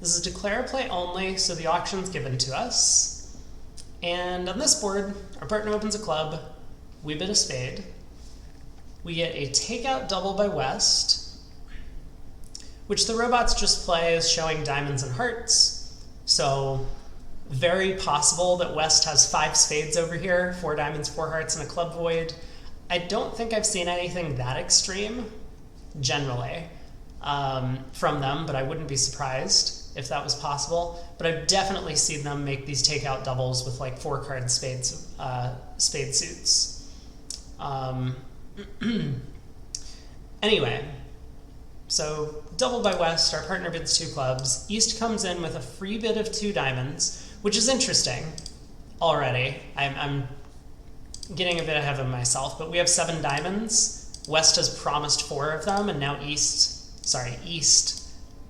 This is declare play only, so the auction's given to us. And on this board, our partner opens a club, we bid a spade. We get a takeout double by West, which the robots just play as showing diamonds and hearts. So very possible that West has 5 spades over here, 4 diamonds, 4 hearts, and a club void. I don't think I've seen anything that extreme, generally, from them, but I wouldn't be surprised if that was possible. But I've definitely seen them make these takeout doubles with like 4 card spade suits. Anyway, so double by West, our partner bids 2 clubs. East comes in with a free bid of 2 diamonds, which is interesting already. I'm getting a bit ahead of myself, but we have 7 diamonds. West has promised 4 of them, and now East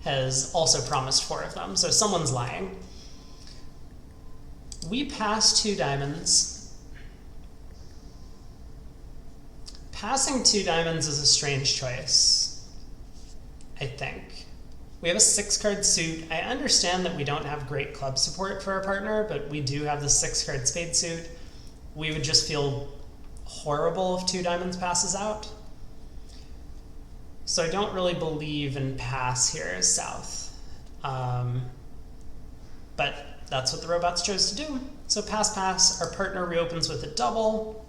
has also promised 4 of them, so someone's lying. We pass 2 diamonds. Passing 2 diamonds is a strange choice, I think. We have a 6-card suit. I understand that we don't have great club support for our partner, but we do have the 6-card spade suit. We would just feel horrible if 2 diamonds passes out. So I don't really believe in pass here as south. But that's what the robots chose to do. So pass, our partner reopens with a double.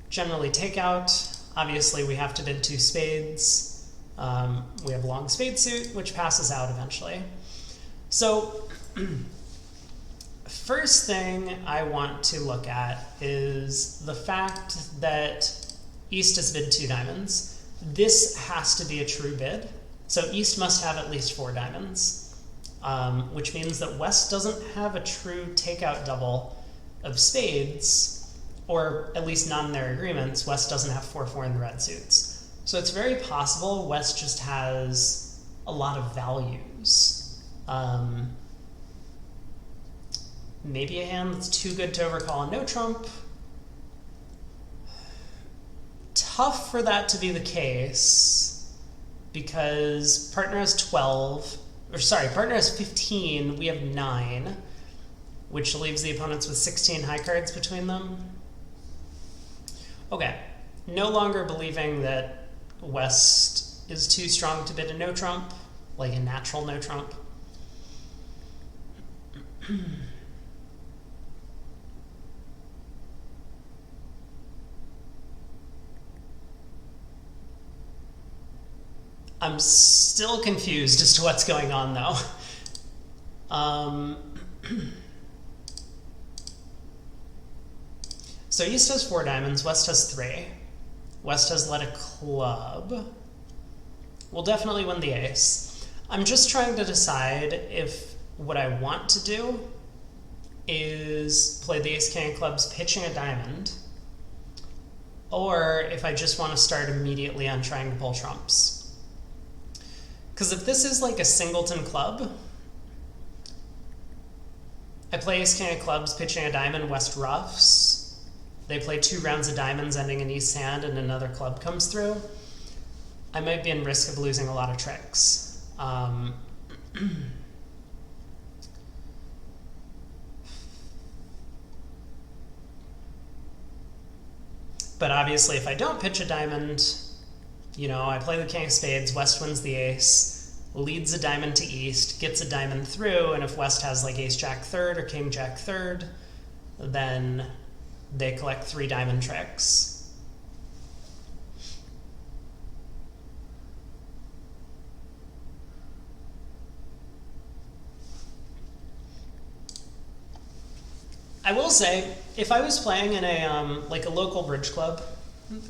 Generally takeout. Obviously we have to bid 2 spades. We have a long spade suit, which passes out eventually. So first thing I want to look at is the fact that East has bid 2 diamonds. This has to be a true bid. So East must have at least 4 diamonds, which means that West doesn't have a true takeout double of spades, or at least not in their agreements. West doesn't have 4-4 in the red suits. So it's very possible West just has a lot of values. Maybe a hand that's too good to overcall a no trump. Tough for that to be the case because partner has 12, or sorry, partner has 15, we have 9, which leaves the opponents with 16 high cards between them. Okay, no longer believing that West is too strong to bid a no trump, like a natural no trump. I'm still confused as to what's going on, though. So East has 4 diamonds, West has 3. West has led a club. We'll definitely win the ace. I'm just trying to decide if what I want to do is play the ace-king of clubs pitching a diamond, or if I just want to start immediately on trying to pull trumps. Because if this is like a singleton club, I play ace-king of clubs, pitching a diamond, West ruffs. They play 2 rounds of diamonds ending in East's hand and another club comes through. I might be in risk of losing a lot of tricks. But obviously if I don't pitch a diamond, you know, I play the king of spades, West wins the ace, leads a diamond to East, gets a diamond through, and if West has like ace-jack third or king-jack third, then they collect 3 diamond tricks. I will say, if I was playing in a like a local bridge club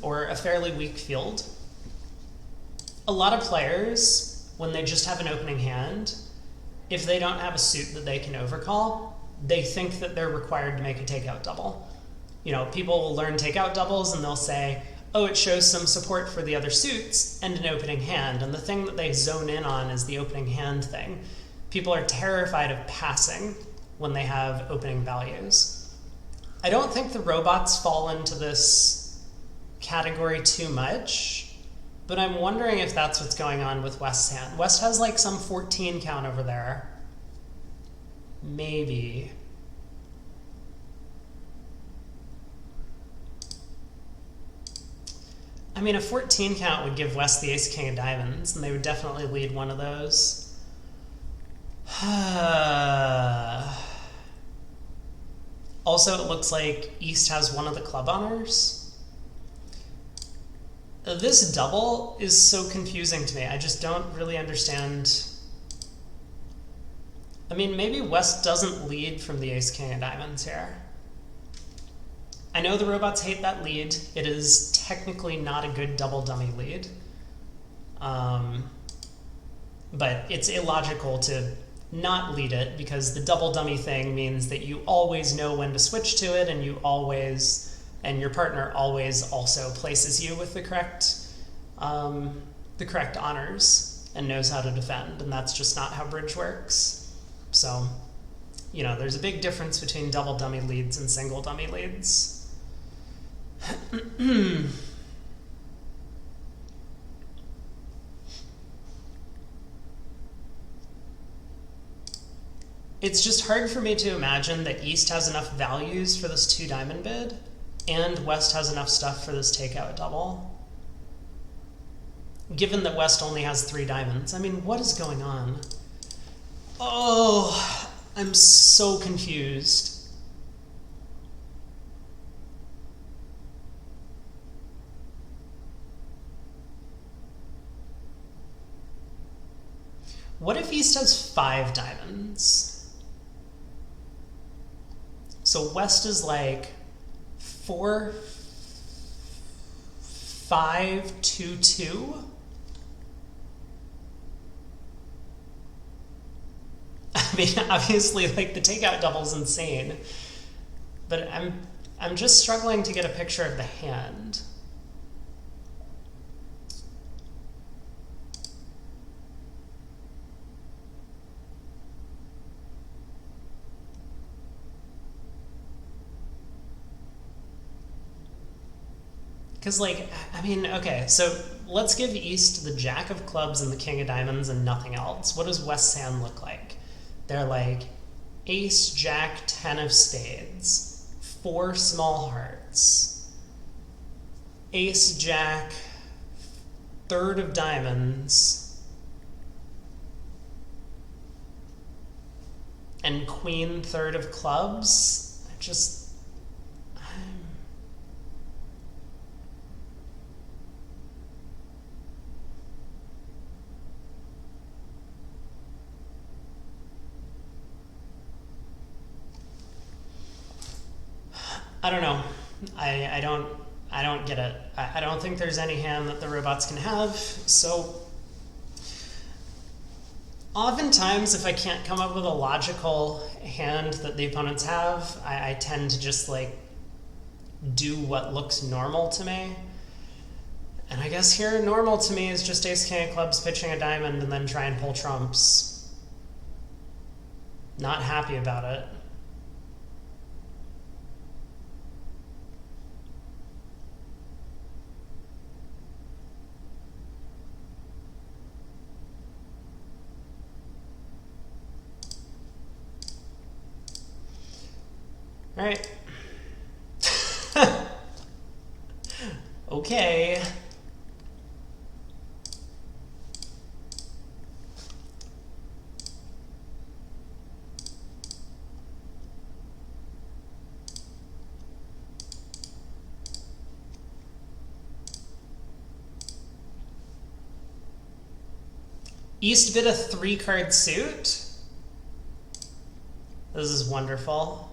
or a fairly weak field, a lot of players, when they just have an opening hand, if they don't have a suit that they can overcall, they think that they're required to make a takeout double. You know, people will learn takeout doubles and they'll say, oh, it shows some support for the other suits and an opening hand. And the thing that they zone in on is the opening hand thing. People are terrified of passing when they have opening values. I don't think the robots fall into this category too much, But I'm wondering if that's what's going on with West's hand. West has like some 14 count over there. Maybe. I mean, a 14 count would give West the ace king of diamonds, and they would definitely lead one of those. Also, it looks like East has one of the club honors. This double is so confusing to me. I just don't really understand. I mean, maybe West doesn't lead from the ace king of diamonds here. I know the robots hate that lead. It is technically not a good double dummy lead. But it's illogical to not lead it, because the double dummy thing means that you always know when to switch to it, and and your partner always also places you with the correct honors and knows how to defend, and that's just not how bridge works. So, you know, there's a big difference between double dummy leads and single dummy leads. It's just hard for me to imagine that East has enough values for this 2 diamond bid, and West has enough stuff for this takeout double. Given that West only has 3 diamonds. I mean, what is going on? Oh, I'm so confused. What if East has 5 diamonds? So West is like 4, 5, 2, 2. I mean, obviously, like, the takeout double's insane, but I'm just struggling to get a picture of the hand. Because, like, I mean, okay, so let's give East the jack of clubs and the king of diamonds and nothing else. What does West's hand look like? They're like ace, jack, 10 of spades, 4 small hearts, ace, jack, 3rd of diamonds, and queen, 3rd of clubs. I don't know. I don't get it. I don't think there's any hand that the robots can have. So oftentimes, if I can't come up with a logical hand that the opponents have, I tend to just like do what looks normal to me. And I guess here normal to me is just ace king of clubs pitching a diamond and then try and pull trumps. Not happy about it. All right. Okay. East bid a 3-card suit. This is wonderful.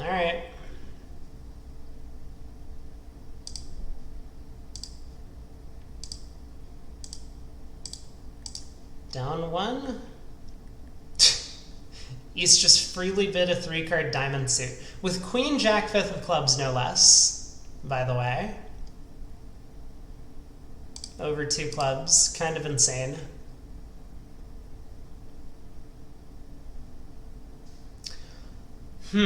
All right. Down 1. East just freely bid a 3-card diamond suit. With queen, jack, 5th of clubs, no less, by the way. over 2 clubs. Kind of insane. I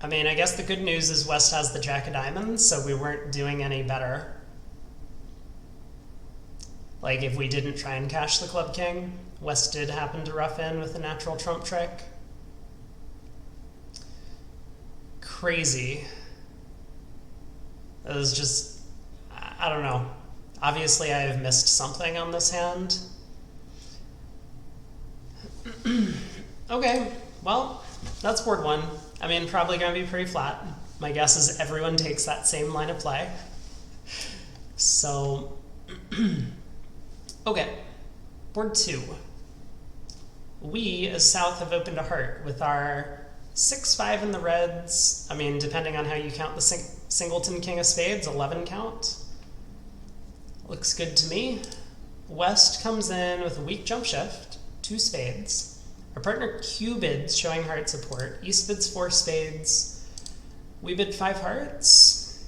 mean, I guess the good news is West has the Jack of Diamonds, so we weren't doing any better. Like, if we didn't try and cash the Club King, West did happen to rough in with a natural trump trick. Crazy. It was just, I don't know. Obviously, I have missed something on this hand. Okay, well, that's board 1. I mean, probably going to be pretty flat. My guess is everyone takes that same line of play. So, okay, board 2. We, as South, have opened a heart with our 6-5 in the reds. I mean, depending on how you count the singleton king of spades, 11 count. Looks good to me. West comes in with a weak jump shift, 2 spades. Our partner Q bids, showing heart support. East bids 4 spades. We bid 5 hearts.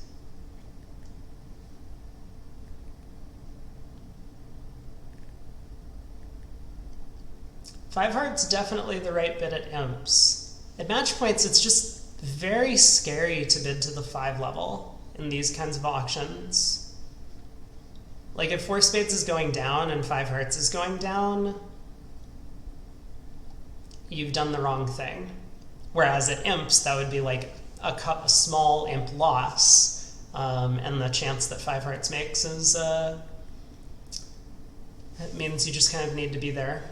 Five hearts, definitely the right bid at imps. At match points, it's just very scary to bid to the 5 level in these kinds of auctions. Like, if 4 spades is going down and 5 hearts is going down, you've done the wrong thing. Whereas at imps, that would be like a small imp loss, and the chance that 5 hearts makes is, it means you just kind of need to be there.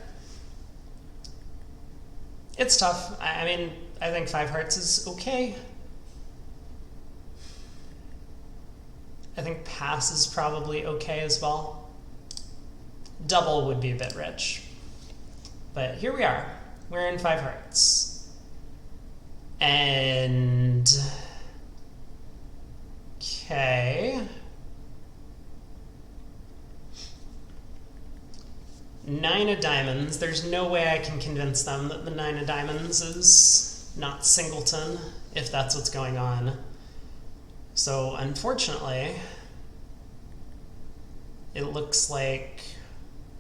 It's tough. I mean, I think 5 hearts is okay. I think pass is probably okay as well. Double would be a bit rich. But here we are. We're in 5 hearts. And okay. 9 of diamonds. There's no way I can convince them that the 9 of diamonds is not singleton, if that's what's going on. So unfortunately, it looks like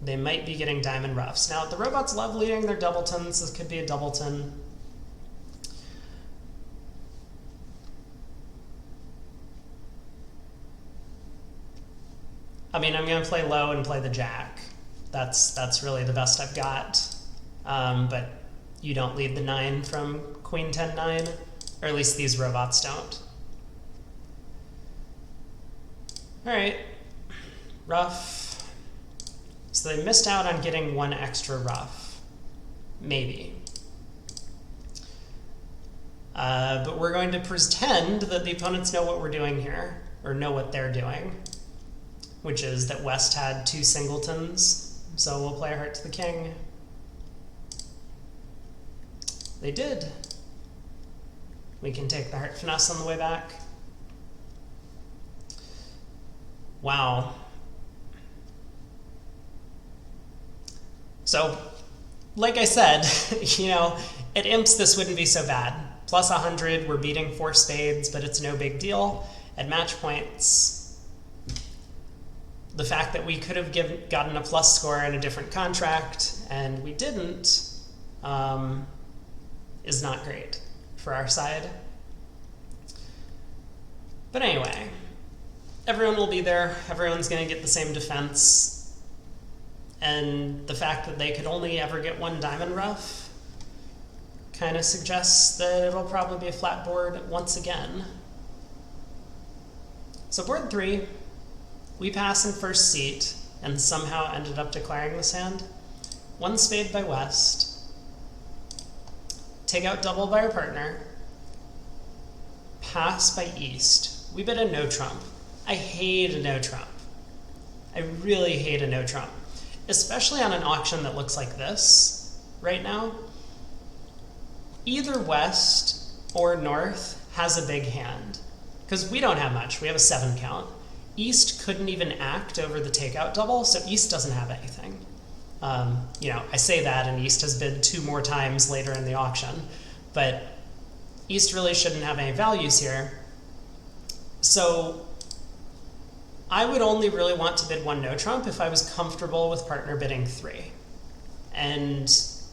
they might be getting diamond roughs. Now, the robots love leading their doubletons. This could be a doubleton. I mean, I'm going to play low and play the jack. That's really the best I've got. But you don't lead the 9 from queen 10-9, or at least these robots don't. All right, rough. So they missed out on getting 1 extra rough, maybe. But we're going to pretend that the opponents know what we're doing here, or know what they're doing, which is that West had 2 singletons, so we'll play a heart to the king. They did. We can take the heart finesse on the way back. Wow. So, like I said, you know, at imps this wouldn't be so bad. Plus 100, we're beating 4 spades, but it's no big deal. At match points, the fact that we could have gotten a plus score in a different contract, and we didn't, is not great for our side. But anyway, everyone will be there. Everyone's going to get the same defense. And the fact that they could only ever get 1 diamond rough kind of suggests that it'll probably be a flat board once again. So board 3, we pass in first seat and somehow ended up declaring this hand. 1 spade by West. Take out double by our partner. Pass by East. We bid a no trump. I hate a no trump. I really hate a no trump. Especially on an auction that looks like this right now. Either West or North has a big hand, because we don't have much. We have a 7 count. East couldn't even act over the takeout double, so East doesn't have anything. You know, I say that, and East has bid 2 more times later in the auction, but East really shouldn't have any values here. So I would only really want to bid 1 no trump if I was comfortable with partner bidding 3. And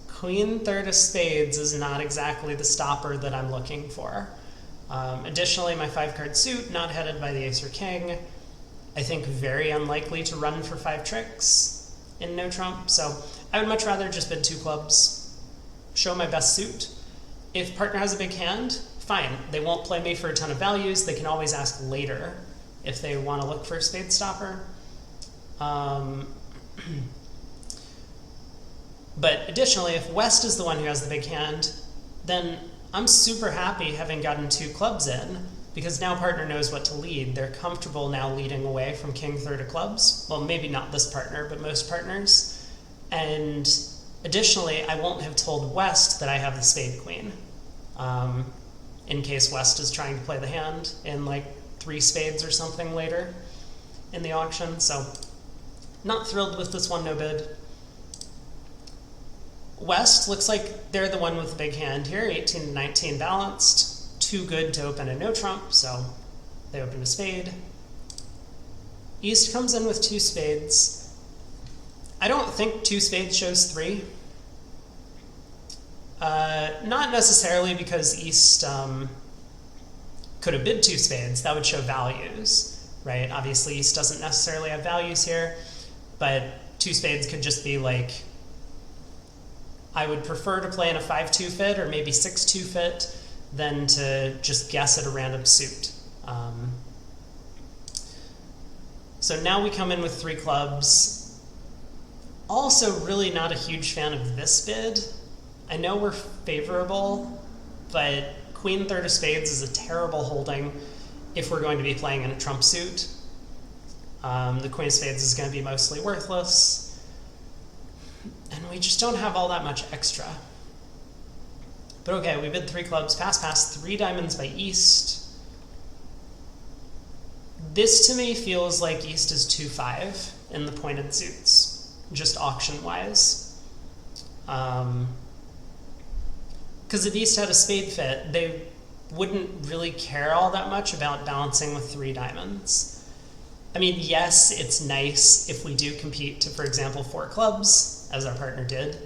Queen third of spades is not exactly the stopper that I'm looking for. Additionally, my 5-card suit, not headed by the ace or king, I think very unlikely to run for 5 tricks in no trump. So I would much rather just bid 2 clubs, show my best suit. If partner has a big hand, fine. They won't play me for a ton of values. They can always ask later if they want to look for a spade stopper. But additionally, if West is the one who has the big hand, then I'm super happy having gotten 2 clubs in, because now partner knows what to lead. They're comfortable now leading away from king third of clubs. Well, maybe not this partner, but most partners. And additionally, I won't have told West that I have the spade queen, in case West is trying to play the hand in like 3 spades or something later in the auction. So not thrilled with this 1 no bid. West looks like they're the one with the big hand here, 18 to 19 balanced, too good to open a no trump, so they open a spade. East comes in with 2 spades. I don't think 2 spades shows 3. Not necessarily because East could have bid 2 spades. That would show values, right? Obviously, East doesn't necessarily have values here, but 2 spades could just be like, I would prefer to play in a 5-2 fit or maybe 6-2 fit than to just guess at a random suit. So now we come in with 3 clubs. Also really not a huge fan of this bid. I know we're favorable, but queen third of spades is a terrible holding if we're going to be playing in a trump suit. The queen of spades is going to be mostly worthless. And we just don't have all that much extra. But okay, we bid 3 clubs, pass, 3 diamonds by East. This to me feels like East is 2-5 in the pointed suits, just auction-wise. Because if East had a spade fit, they wouldn't really care all that much about balancing with 3 diamonds. I mean, yes, it's nice if we do compete to, for example, 4 clubs, as our partner did.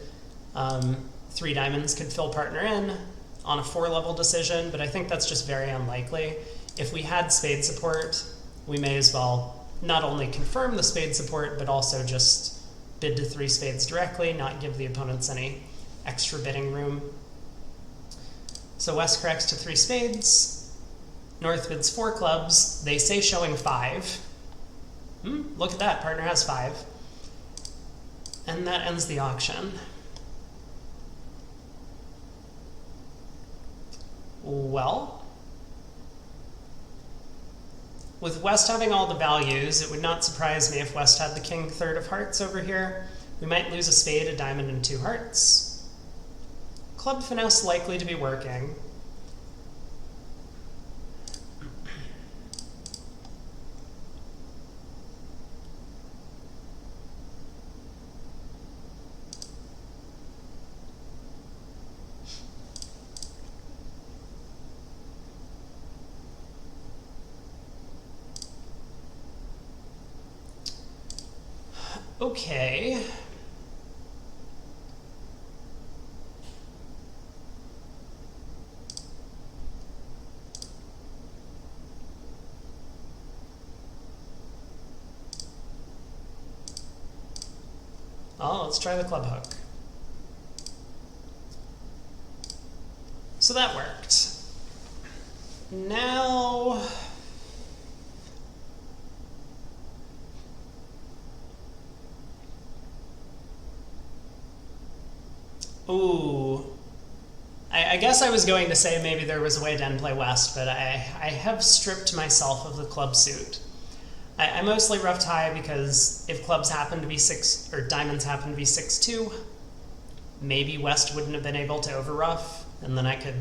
3 diamonds could fill partner in on a 4-level decision, but I think that's just very unlikely. If we had spade support, we may as well not only confirm the spade support, but also just bid to 3 spades directly, not give the opponents any extra bidding room. So West corrects to 3 spades. North bids 4 clubs. They say showing 5. Look at that, partner has 5. And that ends the auction. Well, with West having all the values, it would not surprise me if West had the king third of hearts over here. We might lose a spade, a diamond, and 2 hearts. Club finesse likely to be working. Okay. Oh, let's try the club hook. So that worked. Now, ooh, I guess I was going to say maybe there was a way to end play West, but I have stripped myself of the club suit. I mostly roughed high because if clubs happen to be 6, or diamonds happen to be 6-2, maybe West wouldn't have been able to overrough, and then I could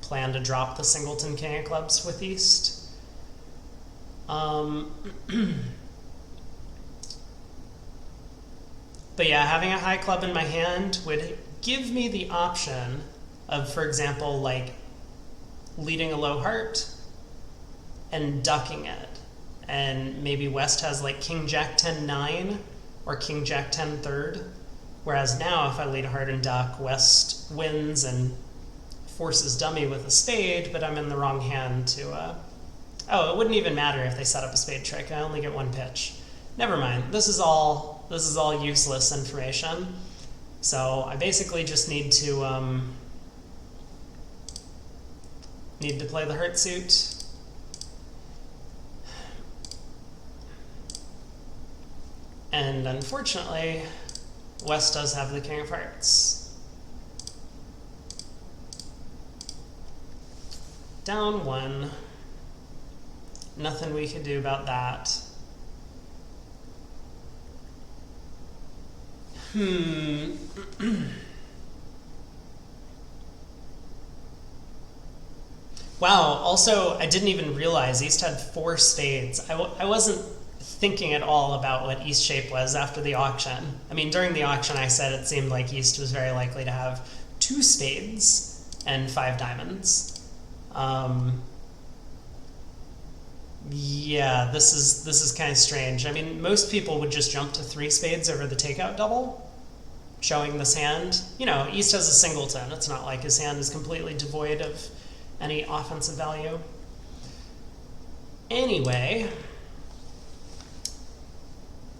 plan to drop the singleton king of clubs with East. But yeah, having a high club in my hand would give me the option of, for example, like leading a low heart and ducking it. And maybe West has like King Jack 10 9 or King Jack 10 third. Whereas now if I lead a heart and duck, West wins and forces dummy with a spade, but I'm in the wrong hand to oh, it wouldn't even matter if they set up a spade trick. I only get one pitch. Never mind. This is all useless information. So I basically just need to play the heart suit. And unfortunately, West does have the King of Hearts. Down one. Nothing we can do about that. Wow, also, I didn't even realize East had 4 spades. I wasn't thinking at all about what East shape was after the auction. I mean, during the auction I said it seemed like East was very likely to have 2 spades and 5 diamonds. Yeah, this is kind of strange. I mean, most people would just jump to 3 spades over the takeout double, showing this hand. You know, East has a singleton. It's not like his hand is completely devoid of any offensive value. Anyway,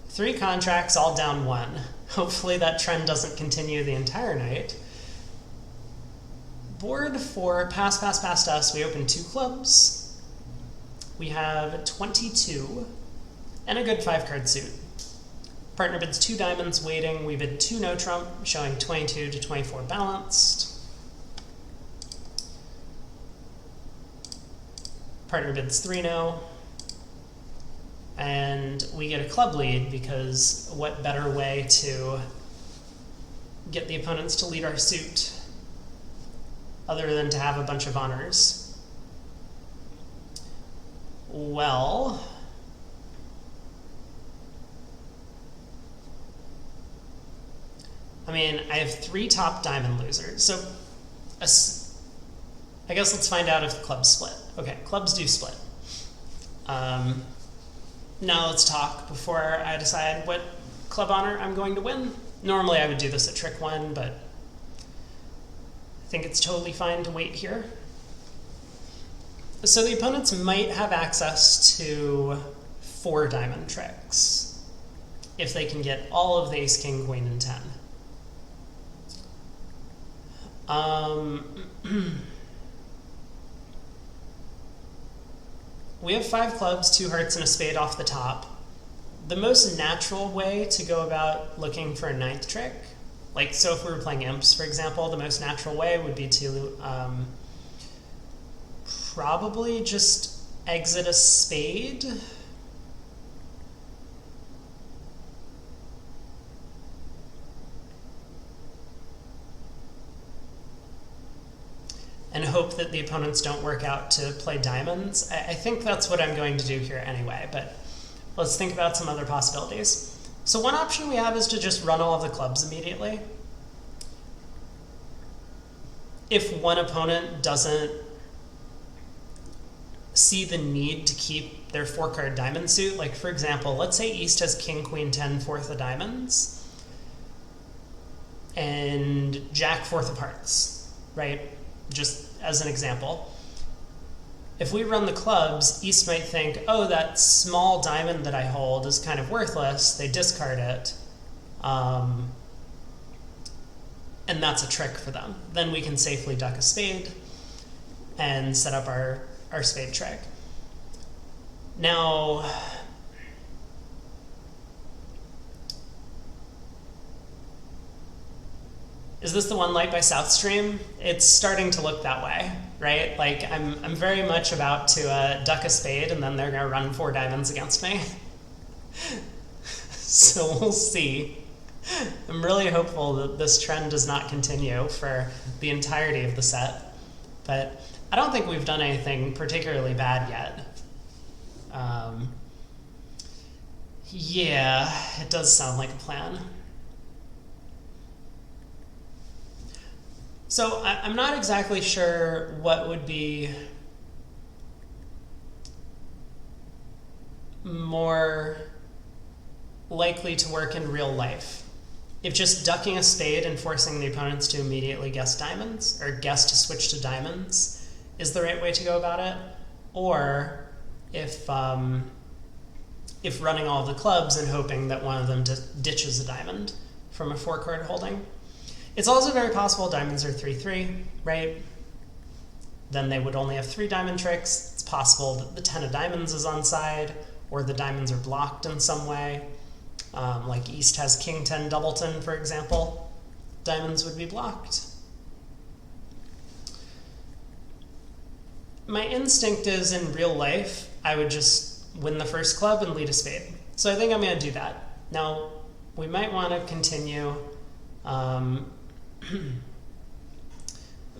3 contracts, all down 1. Hopefully that trend doesn't continue the entire night. Board for pass past us, we open 2 clubs. We have 22 and a good 5-card suit. Partner bids 2 diamonds waiting. We bid 2 no trump, showing 22 to 24 balanced. Partner bids 3 no. And we get a club lead because what better way to get the opponents to lead our suit other than to have a bunch of honors? Well, I mean, I have 3 top diamond losers, so I guess let's find out if the clubs split. Okay, clubs do split. Now let's talk before I decide what club honor I'm going to win. Normally I would do this at trick 1, but I think it's totally fine to wait here. So the opponents might have access to 4 diamond tricks if they can get all of the ace, king, queen, and 10. We have 5 clubs, 2 hearts, and a spade off the top. The most natural way to go about looking for a 9th trick, like so if we were playing imps, for example, the most natural way would be to probably just exit a spade. And hope that the opponents don't work out to play diamonds. I think that's what I'm going to do here anyway, but let's think about some other possibilities. So one option we have is to just run all of the clubs immediately. If one opponent doesn't see the need to keep their 4-card diamond suit, like for example, let's say East has king, queen, 10, 4th of diamonds, and Jack, 4th of hearts, right? Just as an example. If we run the clubs, East might think, oh, that small diamond that I hold is kind of worthless. They discard it. And that's a trick for them. Then we can safely duck a spade and set up our spade trick. Now, is this the one light by South Stream? It's starting to look that way, right? Like I'm very much about to duck a spade and then they're gonna run 4 diamonds against me. So we'll see. I'm really hopeful that this trend does not continue for the entirety of the set, but I don't think we've done anything particularly bad yet. Yeah, it does sound like a plan. So I'm not exactly sure what would be more likely to work in real life. If just ducking a spade and forcing the opponents to immediately guess diamonds, or guess to switch to diamonds, is the right way to go about it, or if running all of the clubs and hoping that one of them ditches a diamond from a four-card holding. It's also very possible diamonds are 3-3, right? Then they would only have 3 diamond tricks. It's possible that the 10 of diamonds is onside, or the diamonds are blocked in some way. Like East has King 10 Doubleton, for example. Diamonds would be blocked. My instinct is, in real life, I would just win the first club and lead a spade. So I think I'm going to do that. Now, we might want to continue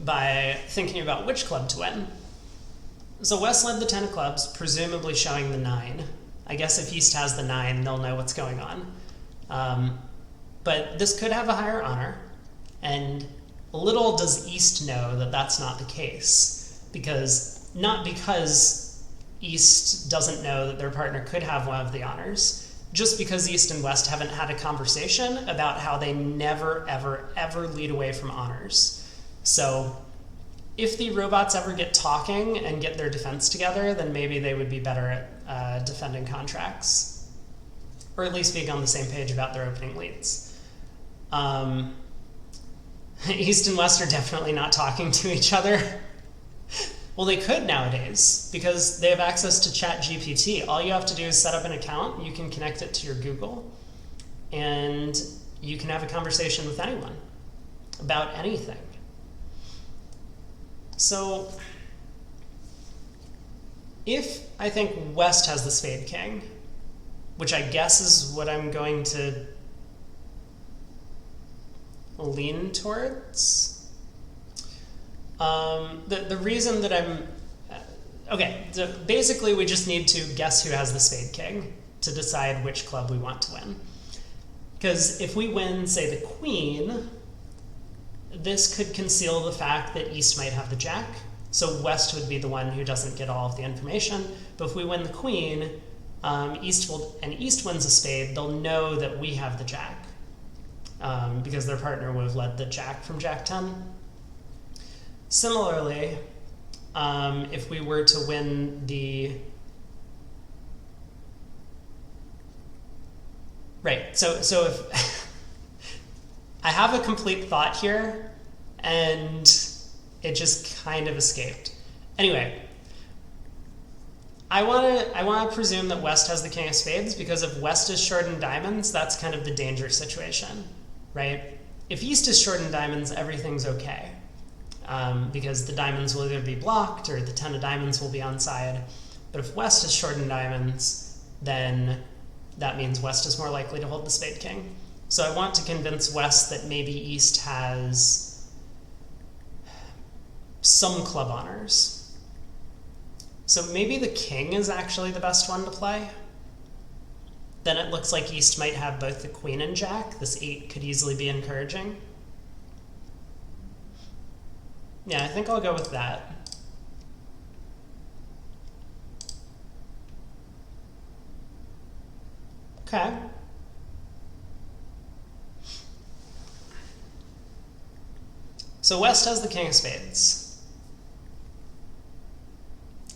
by thinking about which club to win. So West led the 10 of clubs, presumably showing the 9. I guess if East has the 9, they'll know what's going on. But this could have a higher honor, and little does East know that that's not the case, not because East doesn't know that their partner could have one of the honors, just because East and West haven't had a conversation about how they never, ever, ever lead away from honors. So if the robots ever get talking and get their defense together, then maybe they would be better at defending contracts, or at least being on the same page about their opening leads. East and West are definitely not talking to each other. Well, they could nowadays, because they have access to ChatGPT. All you have to do is set up an account, you can connect it to your Google, and you can have a conversation with anyone about anything. So, if I think West has the spade king, which I guess is what I'm going to lean towards, the reason that I'm... Okay, so basically we just need to guess who has the spade king to decide which club we want to win. Because if we win, say, the queen, this could conceal the fact that East might have the jack, so West would be the one who doesn't get all of the information. But if we win the queen, East wins a spade, they'll know that we have the jack, because their partner would have led the jack from Jack 10. Similarly, if we were to win the... Right, so if... I have a complete thought here, and it just kind of escaped. Anyway, I want to presume that West has the king of spades, because if West is short in diamonds, that's kind of the danger situation, right? If East is short in diamonds, everything's okay, because the diamonds will either be blocked or the 10 of diamonds will be onside. But if West is short in diamonds, then that means West is more likely to hold the spade king. So I want to convince West that maybe East has some club honors. So maybe the king is actually the best one to play. Then it looks like East might have both the queen and jack. This 8 could easily be encouraging. Yeah, I think I'll go with that. Okay. So West has the king of spades.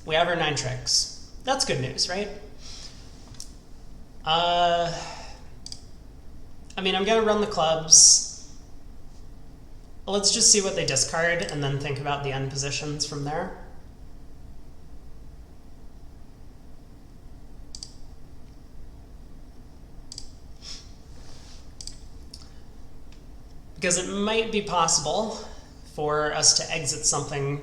We have our 9 tricks. That's good news, right? I mean, I'm going to run the clubs. Let's just see what they discard and then think about the end positions from there. Because it might be possible for us to exit something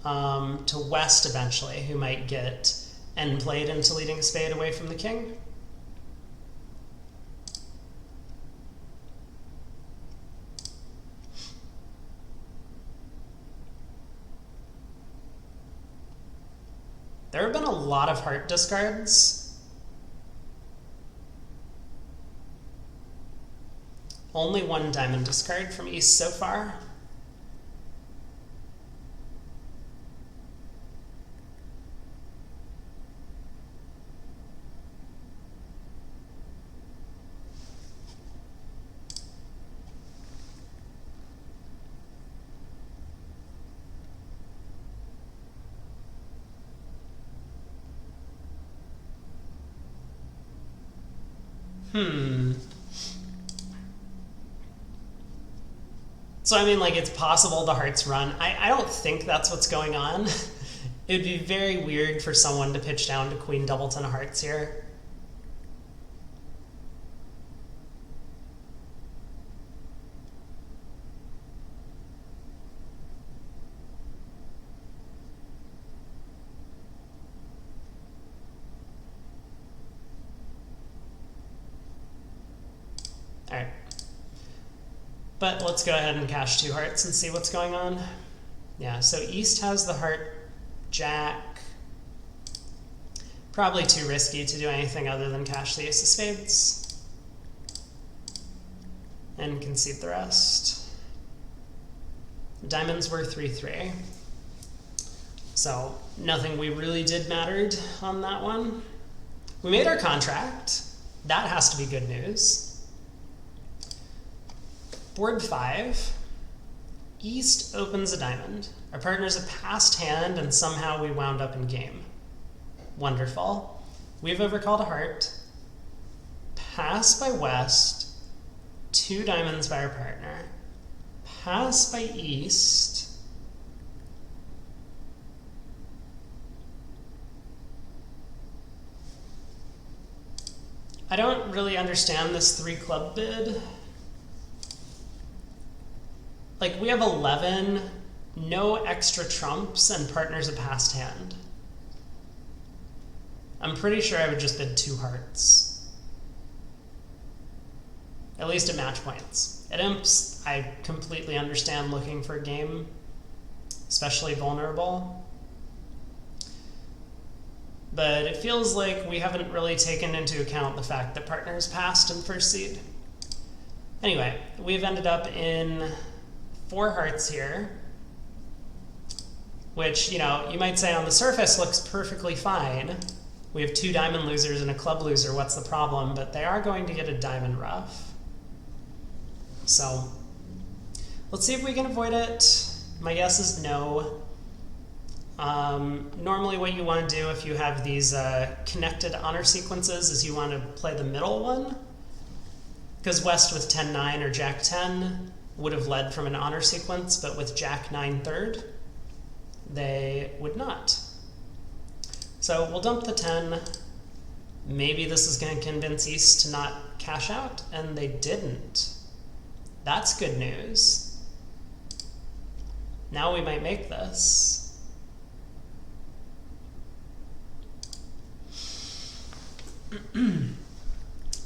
to West eventually, who might get end played into leading a spade away from the king. There have been a lot of heart discards. Only 1 diamond discard from East so far. So, I mean, like, it's possible the hearts run. I don't think that's what's going on. It would be very weird for someone to pitch down to Queen Doubleton hearts here. All right. But let's go ahead and cash 2 hearts and see what's going on. Yeah, so East has the heart Jack. Probably too risky to do anything other than cash the Ace of Spades. And concede the rest. Diamonds were 3-3. So nothing we really did mattered on that one. We made our contract. That has to be good news. Board 5. East opens a diamond. Our partner's a passed hand, and somehow we wound up in game. Wonderful. We've overcalled a heart. Pass by West. 2 diamonds by our partner. Pass by East. I don't really understand this 3 club bid. Like, we have 11, no extra trumps, and partner's a passed hand. I'm pretty sure I would just bid 2 hearts. At least at match points. At imps, I completely understand looking for a game, especially vulnerable. But it feels like we haven't really taken into account the fact that partner's passed in first seed. Anyway, we've ended up in 4 hearts here, which, you know, you might say on the surface looks perfectly fine. We have 2 diamond losers and a club loser, what's the problem? But they are going to get a diamond ruff. So let's see if we can avoid it. My guess is no. Normally what you want to do if you have these connected honor sequences is you want to play the middle one, because West with 10-9 or Jack-10 would have led from an honor sequence, but with Jack-9 third, they would not. So we'll dump the 10. Maybe this is going to convince East to not cash out, and they didn't. That's good news. Now we might make this.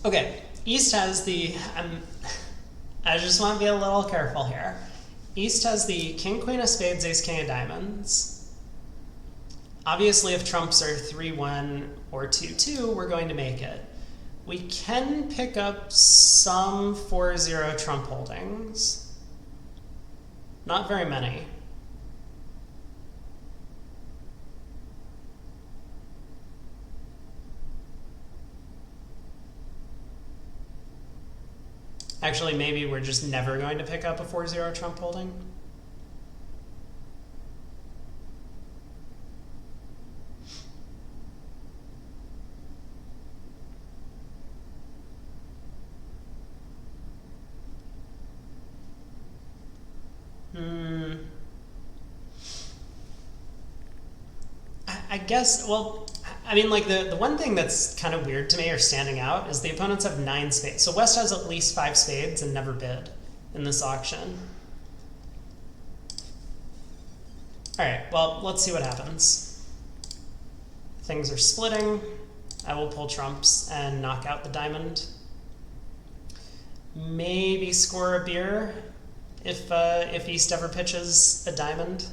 Okay, East has the... I just want to be a little careful here. East has the King, Queen of Spades, Ace, King of Diamonds. Obviously, if trumps are 3-1 or 2-2, we're going to make it. We can pick up some 4-0 trump holdings. Not very many. Actually, maybe we're just never going to pick up a 4-0 trump holding. I guess, well, I mean, like, the one thing that's kind of weird to me or standing out is the opponents have 9 spades. So West has at least 5 spades and never bid in this auction. All right, well, let's see what happens. Things are splitting. I will pull trumps and knock out the diamond. Maybe score a beer if East ever pitches a diamond.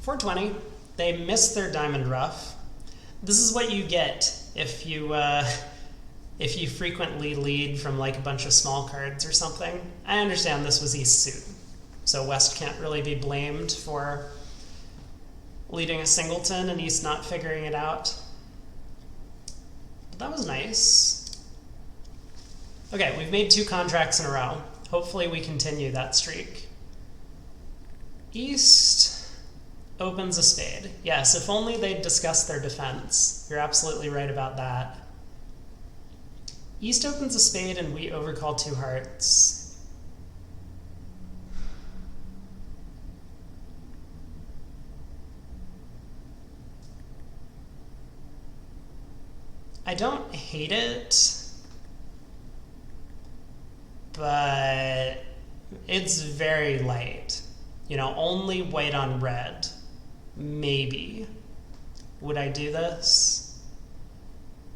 420. They missed their diamond ruff. This is what you get if you frequently lead from like a bunch of small cards or something. I understand this was East suit, so West can't really be blamed for leading a singleton and East not figuring it out. But that was nice. Okay, we've made 2 contracts in a row. Hopefully we continue that streak. East opens a spade. Yes, if only they'd discussed their defense. You're absolutely right about that. East opens a spade and we overcall 2 hearts. I don't hate it, but it's very light. You know, only white on red. Maybe. Would I do this?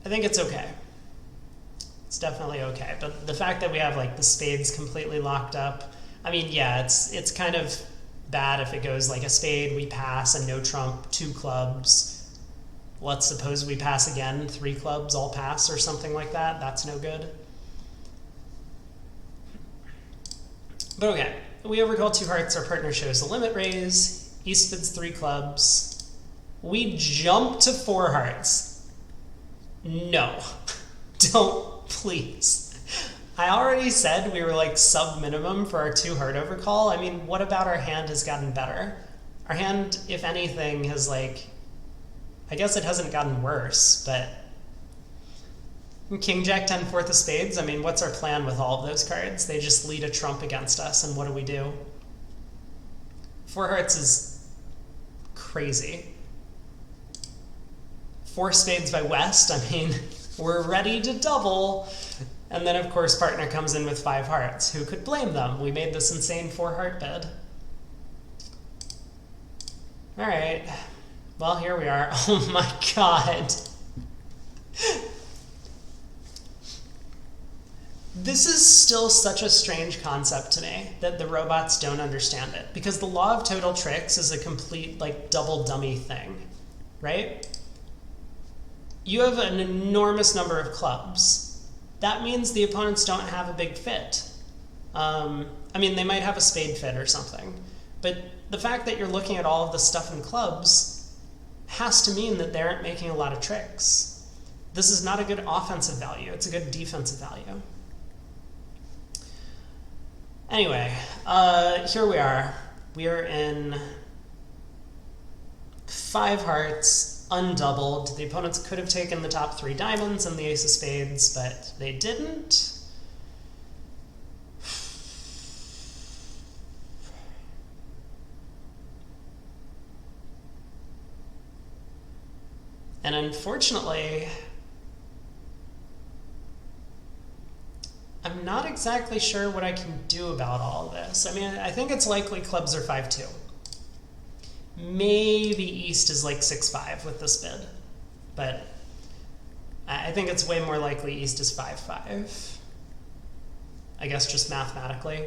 I think it's okay. It's definitely okay. But the fact that we have like the spades completely locked up, I mean, yeah, it's kind of bad if it goes like a spade, we pass, and no trump, 2 clubs. Let's suppose we pass again, 3 clubs, all pass, or something like that. That's no good. But okay, we overcall 2 hearts, our partner shows a limit raise, East bids 3 clubs. We jump to 4 hearts. No, don't, please. I already said we were like sub-minimum for our 2 heart overcall. I mean, what about our hand has gotten better? Our hand, if anything, has like, I guess it hasn't gotten worse, but King, Jack, 10, 4th of spades, I mean, what's our plan with all of those cards? They just lead a trump against us, and what do we do? 4 hearts is crazy. 4 spades by West, I mean, we're ready to double. And then, of course, partner comes in with 5 hearts. Who could blame them? We made this insane 4 heart bid. All right. Well, here we are. Oh my god. This is still such a strange concept to me that the robots don't understand it. Because the law of total tricks is a complete, like, double dummy thing, right? You have an enormous number of clubs. That means the opponents don't have a big fit. I mean, they might have a spade fit or something. But the fact that you're looking at all of the stuff in clubs has to mean that they aren't making a lot of tricks. This is not a good offensive value. It's a good defensive value. Anyway, here we are. We are in 5 hearts, undoubled. The opponents could have taken the top 3 diamonds and the ace of spades, but they didn't. And unfortunately, I'm not exactly sure what I can do about all of this. I mean, I think it's likely clubs are 5-2. Maybe East is like 6-5 with this bid, but I think it's way more likely East is 5-5. I guess just mathematically.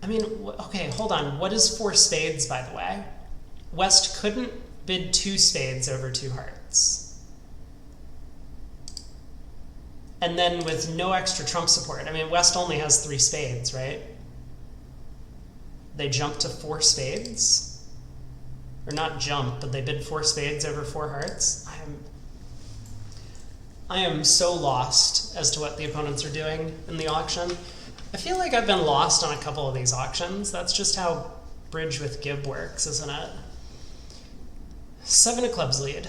I mean, okay, hold on. What is 4 spades, by the way? West couldn't bid 2 spades over 2 hearts. And then with no extra trump support, I mean, West only has 3 spades, right? They jump to 4 spades? Or not jump, but they bid 4 spades over 4 hearts? I am so lost as to what the opponents are doing in the auction. I feel like I've been lost on a couple of these auctions. That's just how Bridge with Gib works, isn't it? 7 of clubs lead.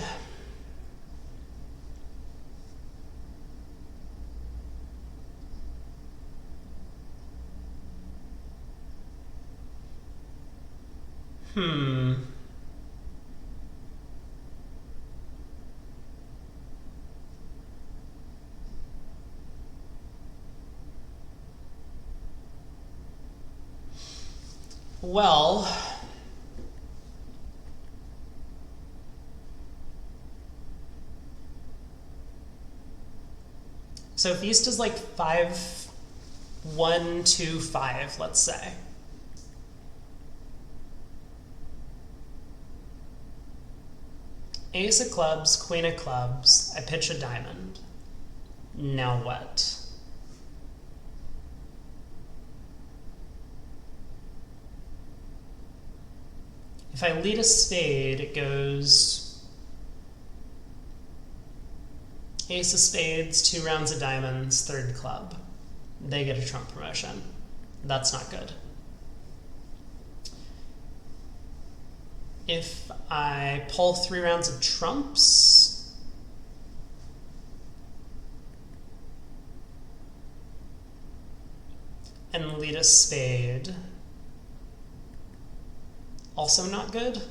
Well, so if East is like 5, 1, 2, 5, let's say. Ace of clubs, queen of clubs, I pitch a diamond. Now what? If I lead a spade, it goes ace of spades, 2 rounds of diamonds, 3rd club. They get a trump promotion. That's not good. if I pull 3 rounds of trumps, and lead a spade, also not good.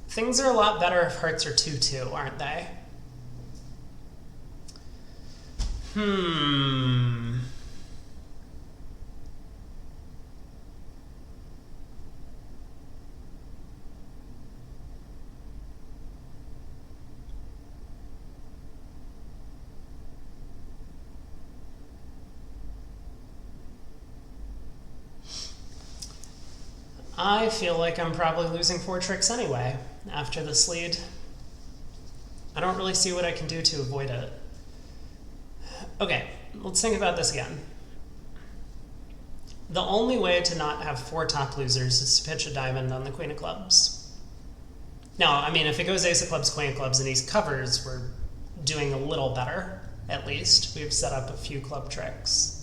Things are a lot better if hearts are 2-2, aren't they? I feel like I'm probably losing 4 tricks anyway after this lead. I don't really see what I can do to avoid it. Okay, let's think about this again. The only way to not have 4 top losers is to pitch a diamond on the queen of clubs. Now, I mean, if it goes ace of clubs, queen of clubs, and he covers, we're doing a little better, at least. We've set up a few club tricks.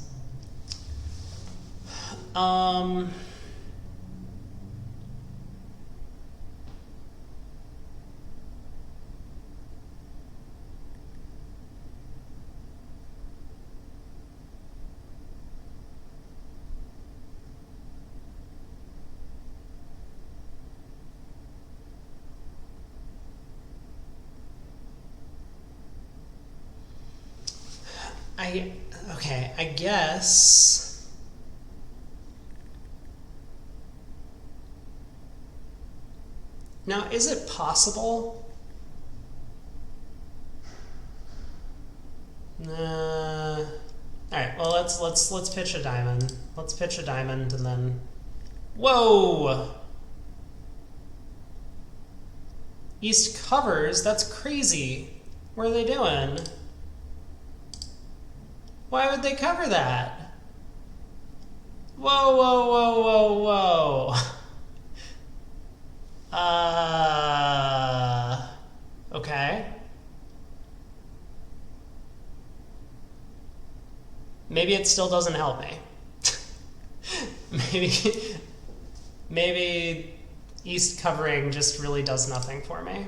Okay, I guess. Now, is it possible? All right. Well, let's pitch a diamond. Let's pitch a diamond and then. Whoa! East covers. That's crazy. What are they doing? Why would they cover that? Whoa, whoa, whoa, whoa, whoa. Okay. Maybe it still doesn't help me. maybe East covering just really does nothing for me.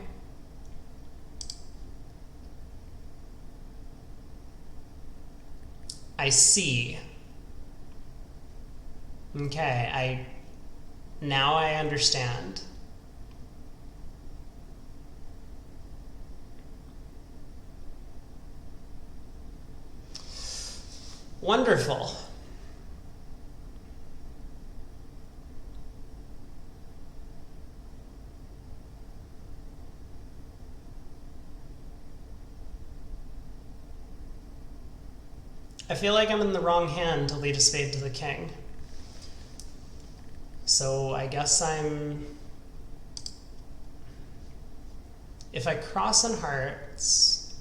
I see. Okay, now I understand. Wonderful. I feel like I'm in the wrong hand to lead a spade to the king. So I guess if I cross on hearts,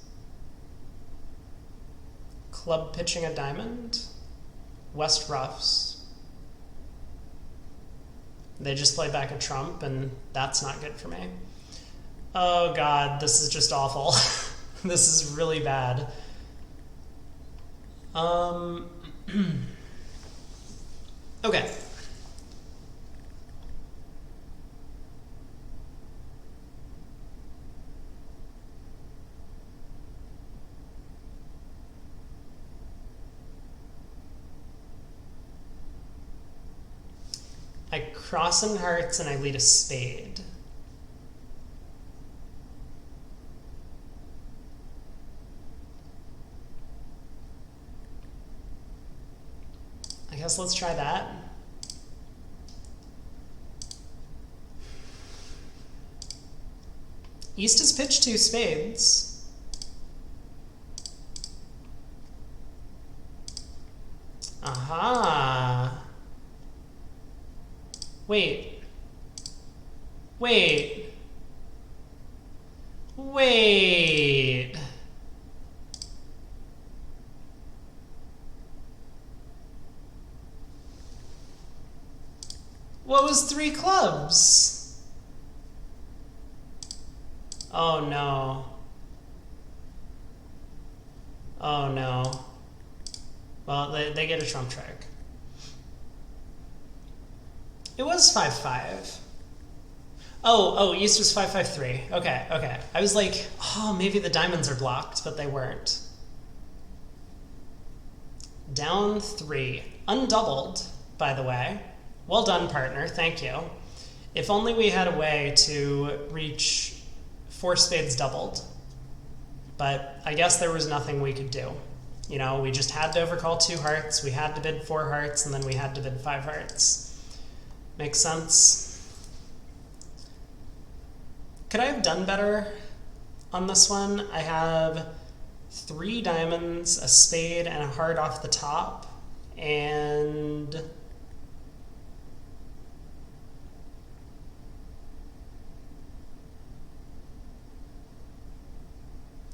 club pitching a diamond, West ruffs, they just play back a trump, and that's not good for me. Oh God, this is just awful. This is really bad. Okay. I cross in hearts and I lead a spade. I guess let's try that. East has pitched 2 spades. Aha. Wait. Wait. Wait. What was 3 clubs? Oh no. Oh no. Well, they get a trump trick. It was 5-5. Oh, East was 5-5-3. Okay. I was like, oh, maybe the diamonds are blocked, but they weren't. Down 3. Undoubled, by the way. Well done, partner. Thank you. If only we had a way to reach 4 spades doubled. But I guess there was nothing we could do. You know, we just had to overcall 2 hearts, we had to bid 4 hearts, and then we had to bid 5 hearts. Makes sense? Could I have done better on this one? I have 3 diamonds, a spade, and a heart off the top, and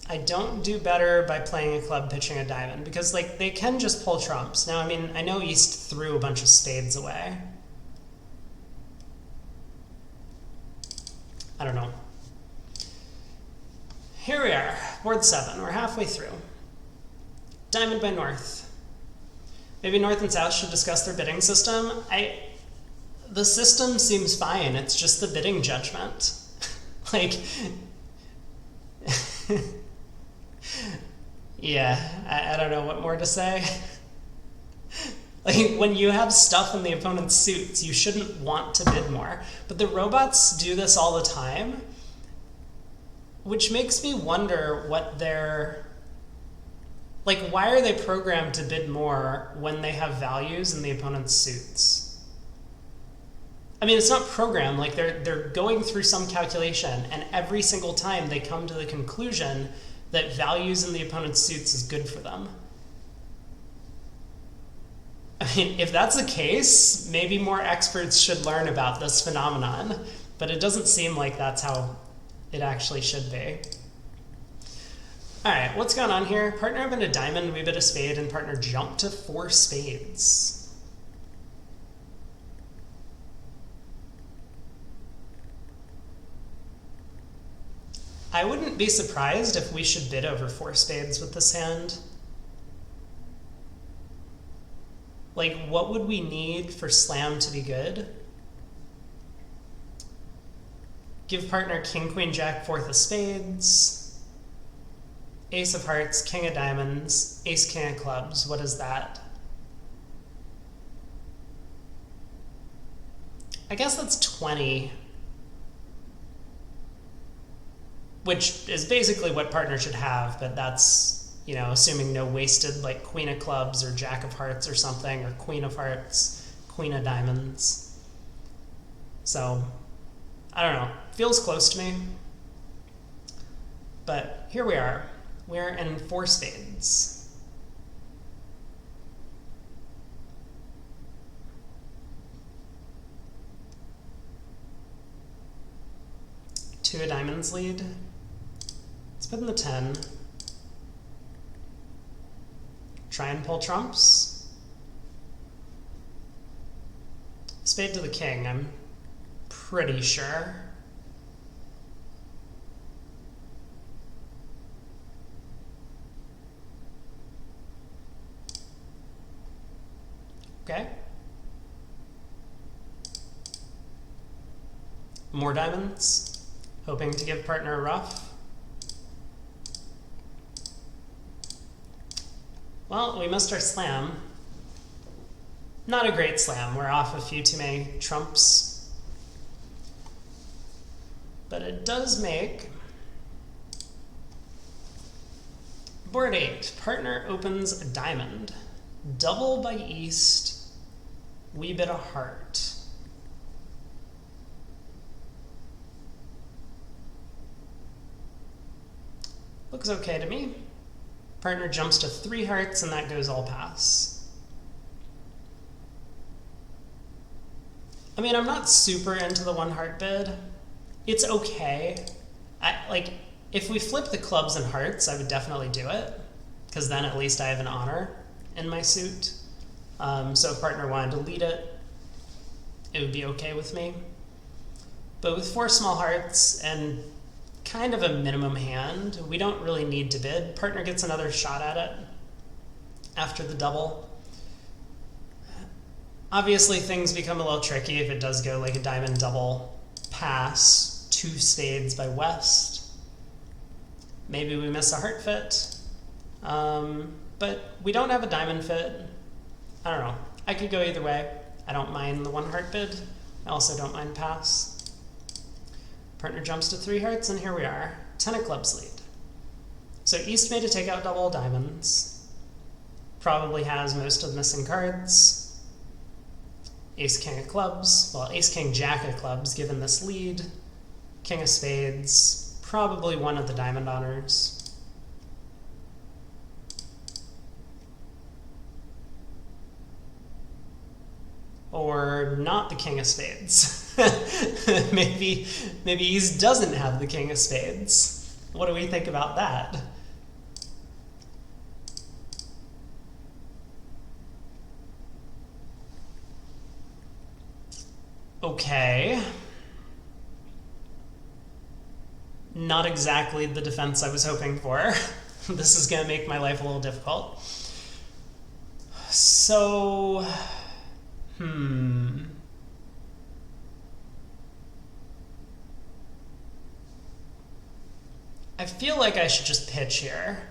I don't do better by playing a club pitching a diamond, because like they can just pull trumps. Now, I mean, I know East threw a bunch of spades away. I don't know. Here we are, board 7. We're halfway through. Diamond by North. Maybe North and South should discuss their bidding system. The system seems fine. It's just the bidding judgment. Like, yeah, I don't know what more to say. Like, when you have stuff in the opponent's suits, you shouldn't want to bid more. But the robots do this all the time, which makes me wonder what they're... Like, why are they programmed to bid more when they have values in the opponent's suits? I mean, it's not programmed. Like, they're going through some calculation, and every single time they come to the conclusion that values in the opponent's suits is good for them. I mean, if that's the case, maybe more experts should learn about this phenomenon, but it doesn't seem like that's how it actually should be. All right, what's going on here? Partner opened a diamond, we bid a spade, and partner jumped to 4 spades. I wouldn't be surprised if we should bid over 4 spades with this hand. Like, what would we need for slam to be good? Give partner king, queen, jack, 4th of spades, ace of hearts, king of diamonds, ace, king of clubs. What is that? I guess that's 20, which is basically what partner should have, but that's, you know, assuming no wasted, like queen of clubs or jack of hearts or something, or queen of hearts, queen of diamonds. So, I don't know. Feels close to me. But here we are. We're in 4 spades. Two of diamonds lead. Let's put in the 10. Try and pull trumps. Spade to the king, I'm pretty sure. Okay. More diamonds, hoping to give partner a ruff. Well, we missed our slam. Not a great slam. We're off a few too many trumps. But it does make board 8. Partner opens a diamond. Double by East. We bid a heart. Looks okay to me. Partner jumps to 3 hearts, and that goes all pass. I mean, I'm not super into the 1 heart bid. It's okay. Like, if we flip the clubs and hearts, I would definitely do it, because then at least I have an honor in my suit. So if partner wanted to lead it, it would be okay with me. But with 4 small hearts and kind of a minimum hand, we don't really need to bid. Partner gets another shot at it after the double. Obviously, things become a little tricky if it does go like a diamond double pass, 2 spades by West. Maybe we miss a heart fit. But we don't have a diamond fit. I don't know. I could go either way. I don't mind the 1 heart bid. I also don't mind pass. Partner jumps to 3 hearts, and here we are. 10 of clubs lead. So East made a takeout double of diamonds. Probably has most of the missing cards. Ace, king of clubs. Well, ace, king, jack of clubs, given this lead. King of spades. Probably one of the diamond honors. Or not the king of spades. maybe East doesn't have the king of spades. What do we think about that? Okay. Not exactly the defense I was hoping for. This is going to make my life a little difficult. So, I feel like I should just pitch here.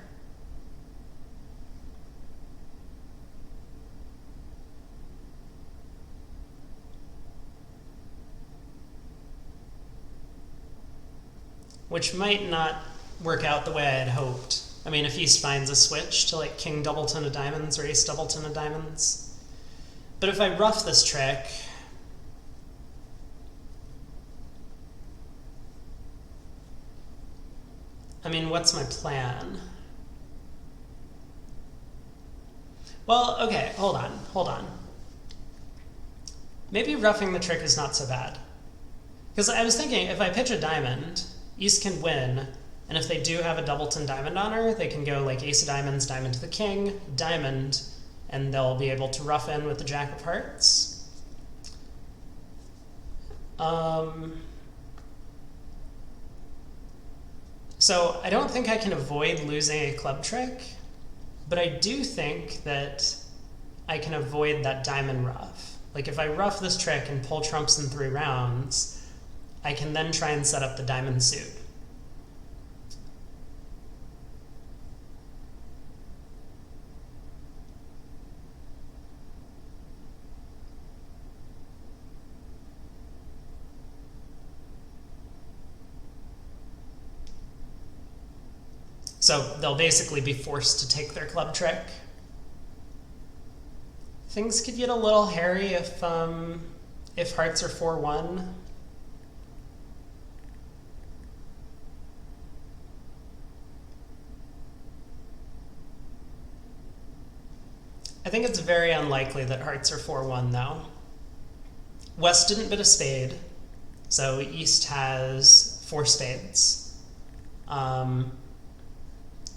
Which might not work out the way I had hoped. I mean, if East finds a switch to like king doubleton of diamonds or ace doubleton of diamonds. But if I rough this trick, I mean, what's my plan? Well, okay, hold on. Maybe roughing the trick is not so bad. Because I was thinking, if I pitch a diamond, East can win, and if they do have a doubleton diamond honor, they can go like ace of diamonds, diamond to the king, diamond, and they'll be able to rough in with the jack of hearts. So I don't think I can avoid losing a club trick, but I do think that I can avoid that diamond rough. Like if I rough this trick and pull trumps in 3 rounds, I can then try and set up the diamond suit. So they'll basically be forced to take their club trick. Things could get a little hairy if hearts are 4-1. I think it's very unlikely that hearts are 4-1 though. West didn't bid a spade, so East has 4 spades.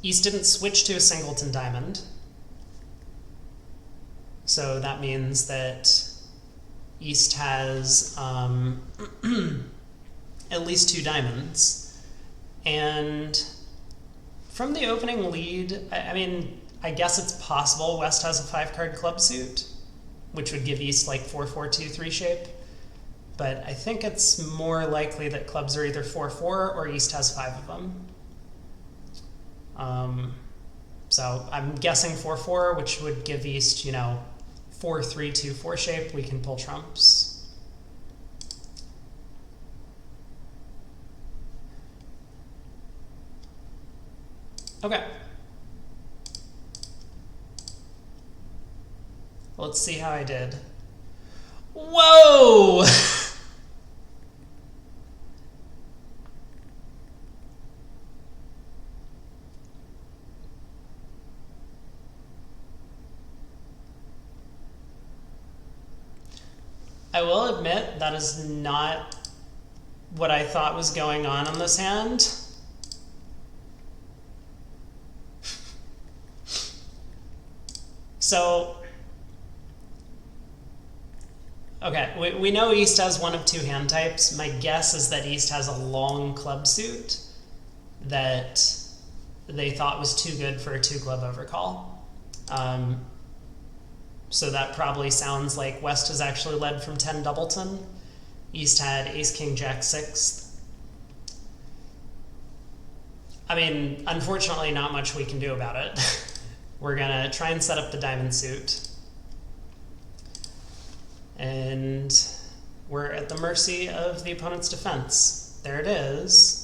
East didn't switch to a singleton diamond, so that means that East has at least 2 diamonds. And from the opening lead, I mean, I guess it's possible West has a 5-card club suit, which would give East like 4-4-2-3 shape. But I think it's more likely that clubs are either 4-4 or East has 5 of them. So I'm guessing 4-4, which would give East, 4-3-2-4 shape. We can pull trumps. Okay. Let's see how I did. Whoa! I will admit that is not what I thought was going on this hand. So, okay, we know East has one of 2 hand types. My guess is that East has a long club suit that they thought was too good for a 2-club overcall. so that probably sounds like West has actually led from 10 doubleton. East had ace, king, jack, 6. I mean, unfortunately, not much we can do about it. We're gonna try and set up the diamond suit. And we're at the mercy of the opponent's defense. There it is.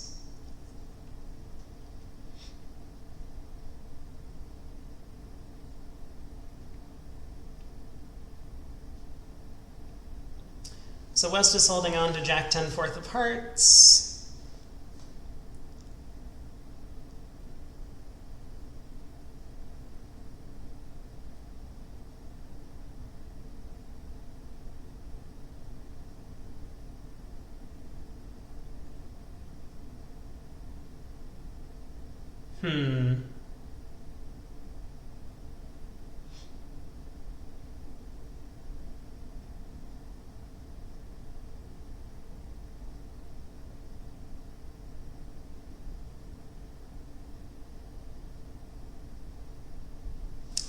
So West is holding on to jack 10, 4th of hearts.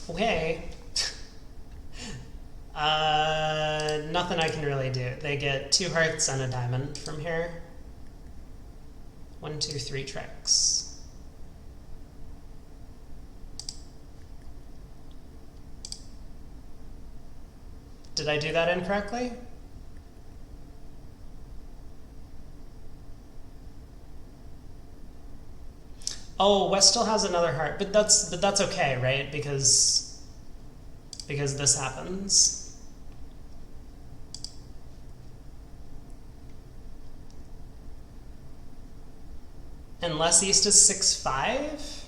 Okay. Nothing I can really do. They get 2 hearts and a diamond from here. 1, 2, 3 tricks. Did I do that incorrectly? Oh, West still has another heart, but that's okay, right? Because this happens. Unless East is 6-5.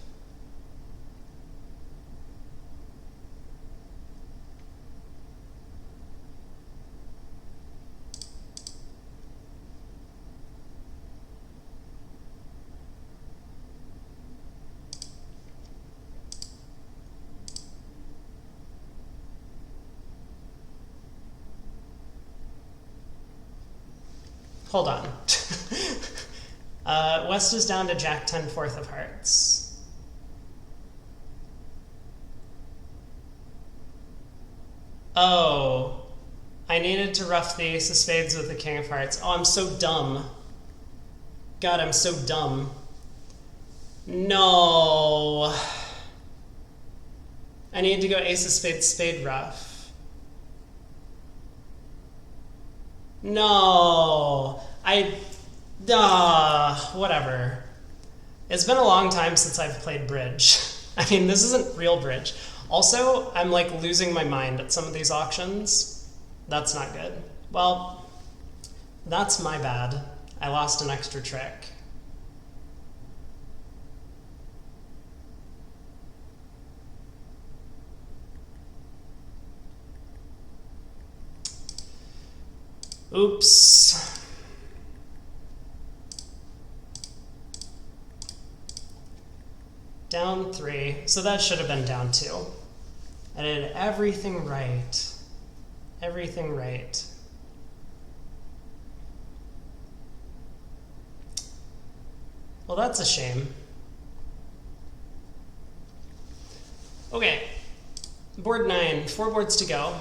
Hold on. West is down to jack 10, 4th of hearts. Oh, I needed to ruff the ace of spades with the king of hearts. Oh, I'm so dumb. God, I'm so dumb. No. I need to go ace of spades, spade ruff. No. Whatever. It's been a long time since I've played bridge. I mean, this isn't real bridge. Also, I'm like losing my mind at some of these auctions. That's not good. Well, that's my bad. I lost an extra trick. Oops. Down 3, so that should have been down 2. I did everything right. Everything right. Well, that's a shame. Okay, board 9, 4 boards to go.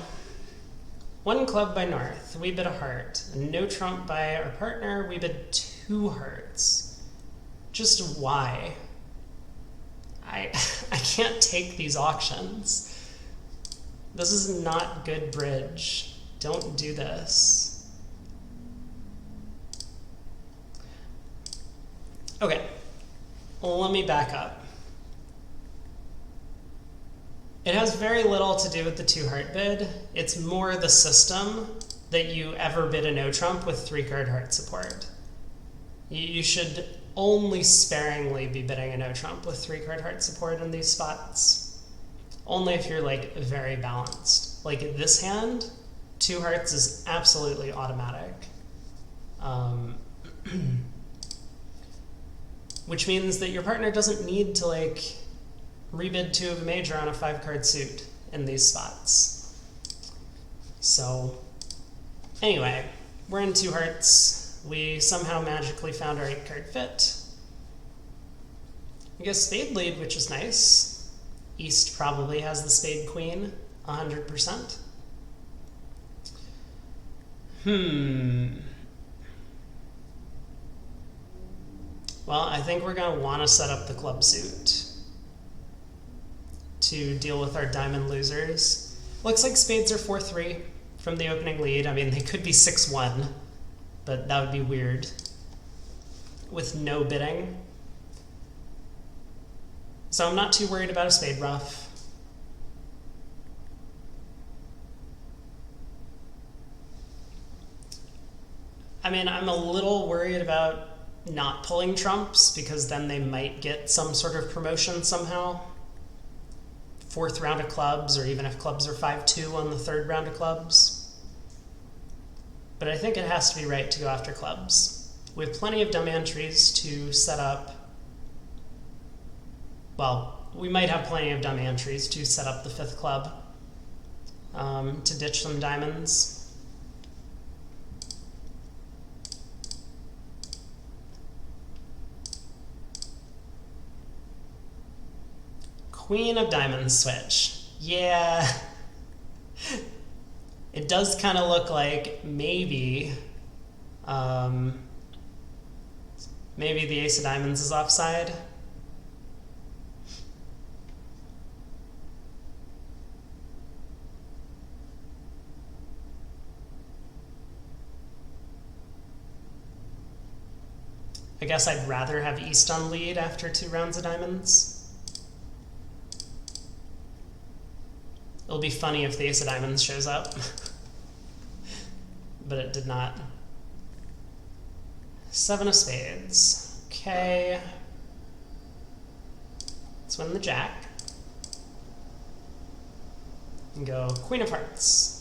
1 club by North, we bid a heart. No trump by our partner, we bid 2 hearts. Just why? I can't take these auctions. This is not good bridge. Don't do this. Okay, let me back up. It has very little to do with the 2 heart bid. It's more the system that you ever bid a no trump with 3 card heart support. You should only sparingly be bidding a no trump with 3 card heart support in these spots. Only if you're like very balanced. Like this hand, 2 hearts is absolutely automatic. Which means that your partner doesn't need to like rebid 2 of a major on a 5 card suit in these spots. So anyway, we're in 2 hearts. We somehow magically found our 8 card fit. We get spade lead, which is nice. East probably has the spade queen. 100%. Well, I think we're going to want to set up the club suit to deal with our diamond losers. Looks like spades are 4-3 from the opening lead. I mean, they could be 6-1, but that would be weird with no bidding. So I'm not too worried about a spade ruff. I mean, I'm a little worried about not pulling trumps because then they might get some sort of promotion somehow. 4th round of clubs, or even if clubs are 5-2 on the 3rd round of clubs. But I think it has to be right to go after clubs. We have plenty of dumb entries to set up. Well, we might have plenty of dumb entries to set up the 5th club to ditch some diamonds. Queen of diamonds switch. Yeah. It does kind of look like maybe maybe the ace of diamonds is offside. I guess I'd rather have East on lead after 2 rounds of diamonds. It'll be funny if the ace of diamonds shows up. But it did not. 7 of spades. Okay. Let's win the jack. And go Queen of hearts.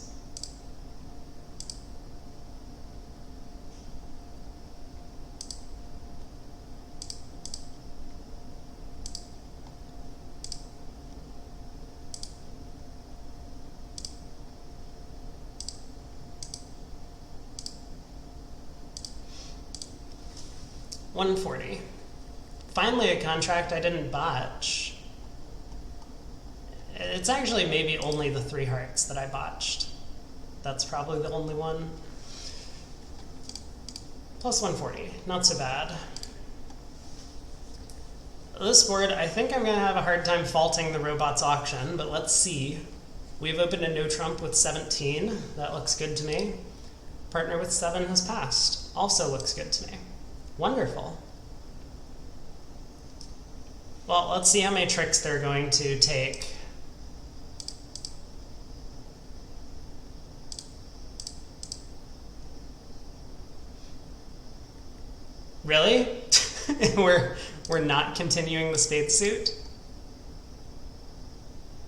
$140. Finally a contract I didn't botch. It's actually maybe only the 3 hearts that I botched. That's probably the only one. Plus 140, not so bad. This board, I think I'm going to have a hard time faulting the robots auction, but let's see. We've opened a no trump with 17. That looks good to me. Partner with 7 has passed. Also looks good to me. Wonderful. Well, let's see how many tricks they're going to take. Really? We're not continuing the spade suit?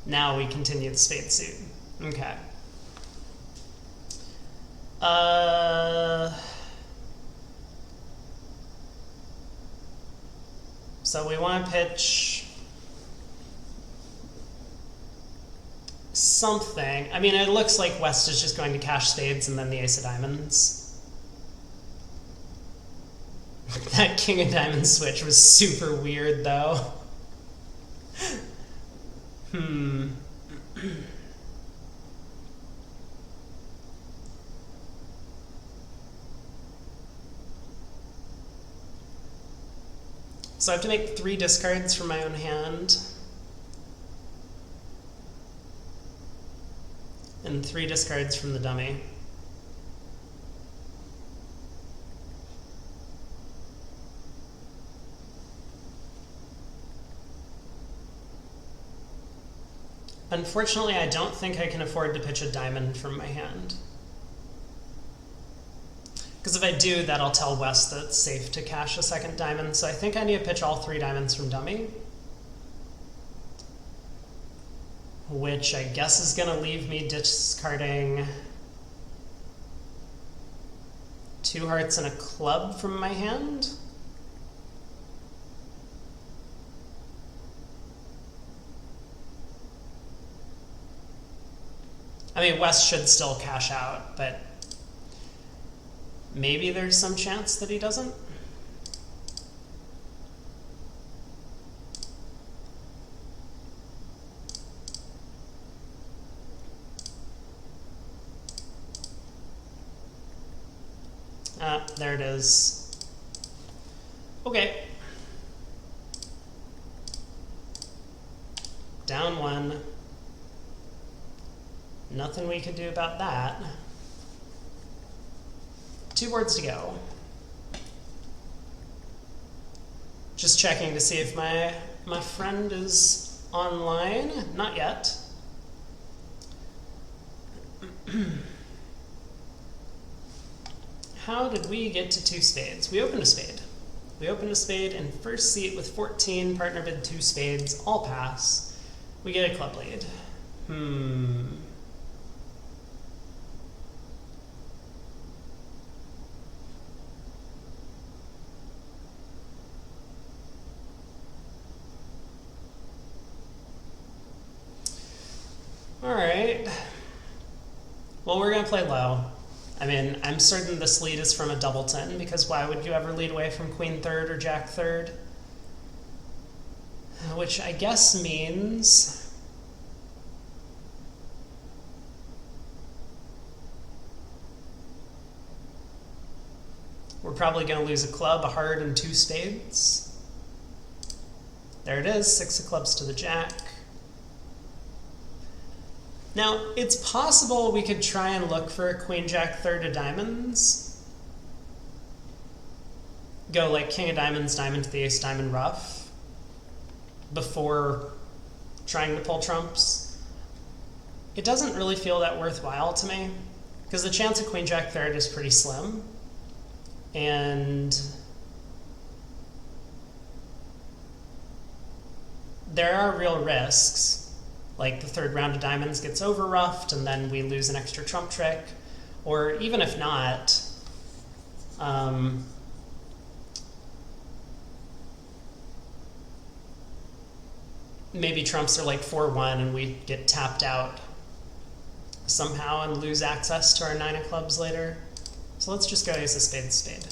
Now we continue the spade suit. Okay. So we want to pitch something. I mean, it looks like West is just going to cash spades and then the ace of diamonds. That king of diamonds switch was super weird, though. So I have to make 3 discards from my own hand. And 3 discards from the dummy. Unfortunately, I don't think I can afford to pitch a diamond from my hand. Because if I do, that'll tell West that it's safe to cash a second diamond, so I think I need to pitch all 3 diamonds from dummy. Which I guess is going to leave me discarding 2 hearts and a club from my hand. I mean, West should still cash out, but maybe there's some chance that he doesn't. Ah, there it is. Okay. Down one. Nothing we can do about that. 2 boards to go. Just checking to see if my friend is online. Not yet. How did we get to 2 spades? We opened a spade. We opened a spade in first seat with 14, partner bid 2 spades, all pass. We get a club lead. Alright. Well, we're going to play low. I mean, I'm certain this lead is from a doubleton, because why would you ever lead away from queen third or jack third? Which I guess means we're probably going to lose a club, a heart, and 2 spades. There it is, 6 of clubs to the jack. Now, it's possible we could try and look for a queen jack third of diamonds. Go like king of diamonds, diamond to the ace, diamond ruff, before trying to pull trumps. It doesn't really feel that worthwhile to me, because the chance of queen jack third is pretty slim. And there are real risks. Like the 3rd round of diamonds gets over-ruffed, and then we lose an extra trump trick. Or even if not, maybe trumps are like 4-1 and we get tapped out somehow and lose access to our 9 of clubs later. So let's just go ace of spades, spade.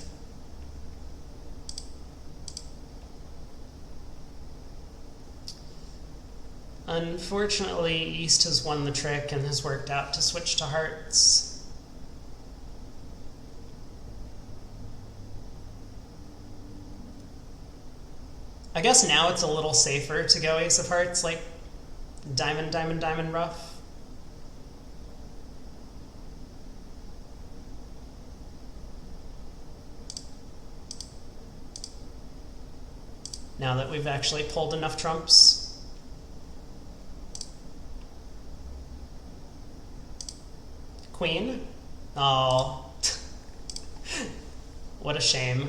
Unfortunately, East has won the trick and has worked out to switch to hearts. I guess now it's a little safer to go ace of hearts, like diamond, diamond, diamond ruff. Now that we've actually pulled enough trumps. Queen? Oh, what a shame.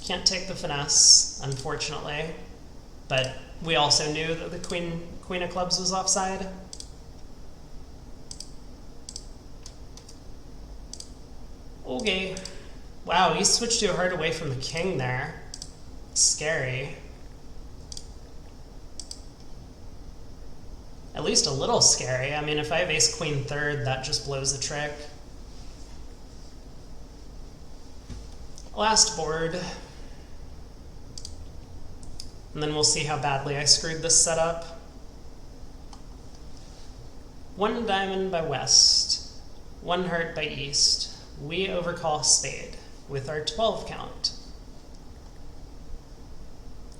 Can't take the finesse, unfortunately, but we also knew that the queen of clubs was offside. Okay. Wow, he switched to a heart away from the king there. Scary. At least a little scary. I mean, if I have ace queen third, that just blows the trick. Last board. And then we'll see how badly I screwed this setup. 1 diamond by west, 1 heart by east. We overcall spade with our 12 count.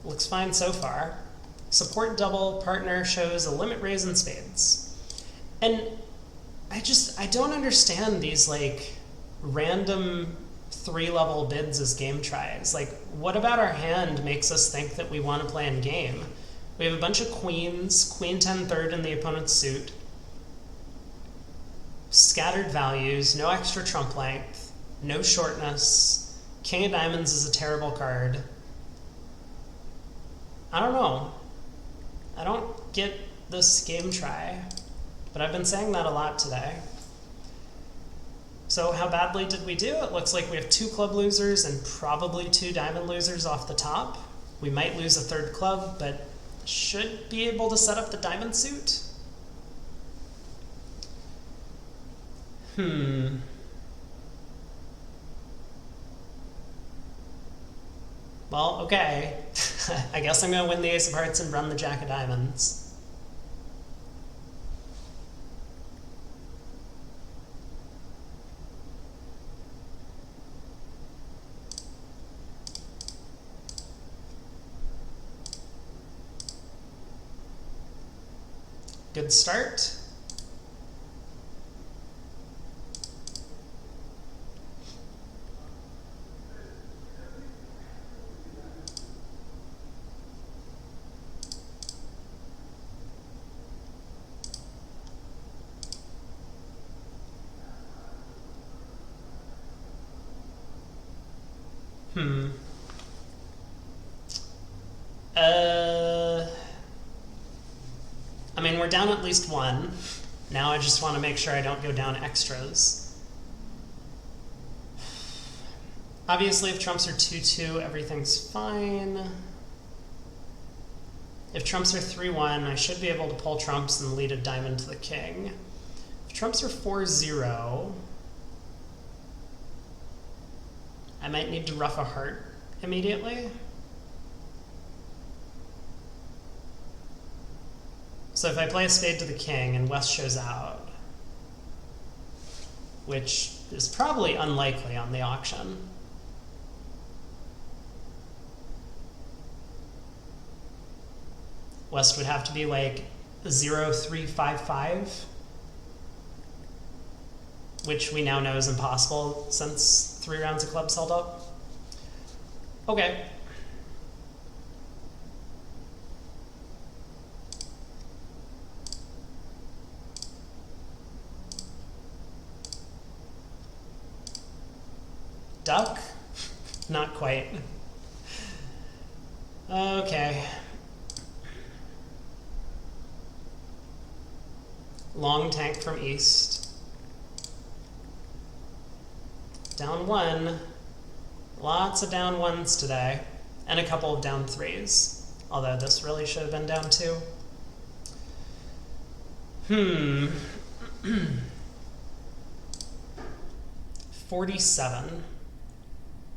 Looks fine so far. Support double, partner shows a limit raise in spades. And I don't understand these like random 3-level bids as game tries. Like, what about our hand makes us think that we want to play in game? We have a bunch of queens, queen 10 third in the opponent's suit, scattered values, no extra trump length, no shortness, king of diamonds is a terrible card. I don't know. I don't get this game try, but I've been saying that a lot today. So how badly did we do? It looks like we have 2 club losers and probably 2 diamond losers off the top. We might lose a 3rd club, but should be able to set up the diamond suit. Well, okay. I guess I'm going to win the ace of hearts and run the jack of diamonds. Good start. I mean, we're down at least one. Now I just want to make sure I don't go down extras. Obviously, if trumps are 2-2, everything's fine. If trumps are 3-1, I should be able to pull trumps and lead a diamond to the king. If trumps are 4-0, I might need to ruff a heart immediately. So if I play a spade to the king and West shows out, which is probably unlikely on the auction, West would have to be like 0-3-5-5, which we now know is impossible since 3 rounds of clubs held up. Okay. Duck? Not quite. Okay. Long tank from east. Down 1. Lots of down 1s today. And a couple of down 3s. Although this really should have been down 2. 47.